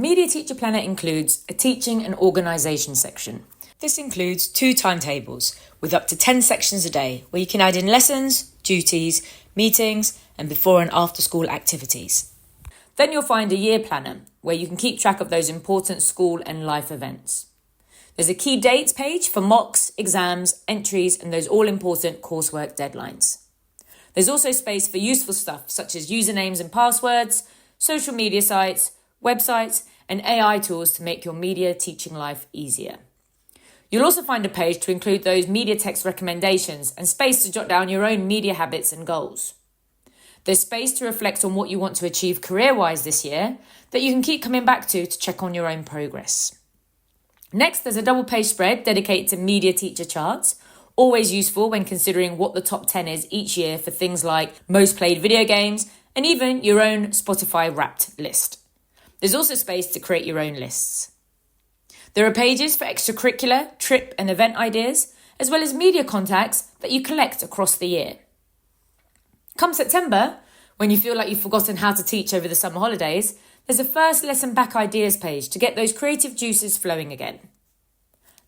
Media Teacher Planner includes a teaching and organisation section. This includes 2 timetables with up to 10 sections a day where you can add in lessons, duties, meetings and before and after school activities. Then you'll find a year planner where you can keep track of those important school and life events. There's a key dates page for mocks, exams, entries and those all-important coursework deadlines. There's also space for useful stuff such as usernames and passwords, social media sites, websites and AI tools to make your media teaching life easier. You'll also find a page to include those media text recommendations and space to jot down your own media habits and goals. There's space to reflect on what you want to achieve career-wise this year that you can keep coming back to check on your own progress. Next, there's a double-page spread dedicated to media teacher charts, always useful when considering what the top 10 is each year for things like most played video games and even your own Spotify Wrapped list. There's also space to create your own lists. There are pages for extracurricular, trip and event ideas, as well as media contacts that you collect across the year. Come September, when you feel like you've forgotten how to teach over the summer holidays, there's a first lesson back ideas page to get those creative juices flowing again.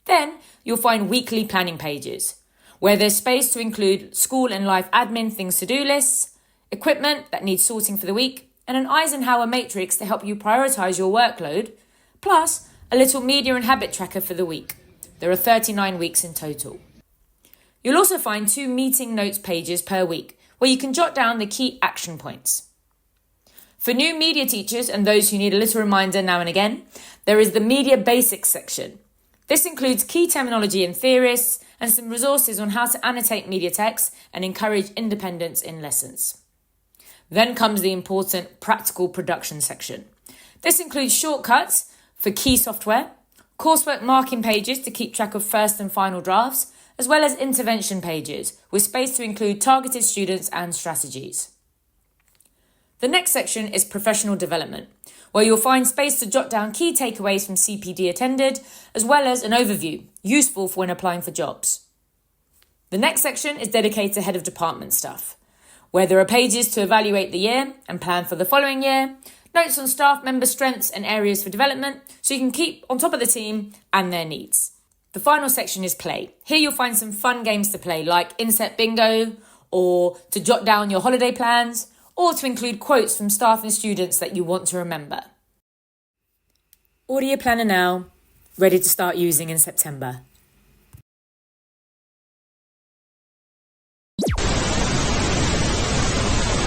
Then you'll find weekly planning pages, where there's space to include school and life admin things to do lists, equipment that needs sorting for the week, and an Eisenhower matrix to help you prioritise your workload, plus a little media and habit tracker for the week. There are 39 weeks in total. You'll also find 2 meeting notes pages per week, where you can jot down the key action points. For new media teachers and those who need a little reminder now and again, there is the Media Basics section. This includes key terminology and theorists and some resources on how to annotate media text and encourage independence in lessons. Then comes the important practical production section. This includes shortcuts for key software, coursework marking pages to keep track of first and final drafts, as well as intervention pages with space to include targeted students and strategies. The next section is professional development, where you'll find space to jot down key takeaways from CPD attended, as well as an overview, useful for when applying for jobs. The next section is dedicated to head of department stuff, where there are pages to evaluate the year and plan for the following year, notes on staff member strengths and areas for development, so you can keep on top of the team and their needs. The final section is play. Here you'll find some fun games to play like Inset Bingo, or to jot down your holiday plans, or to include quotes from staff and students that you want to remember. Order your planner now, ready to start using in September.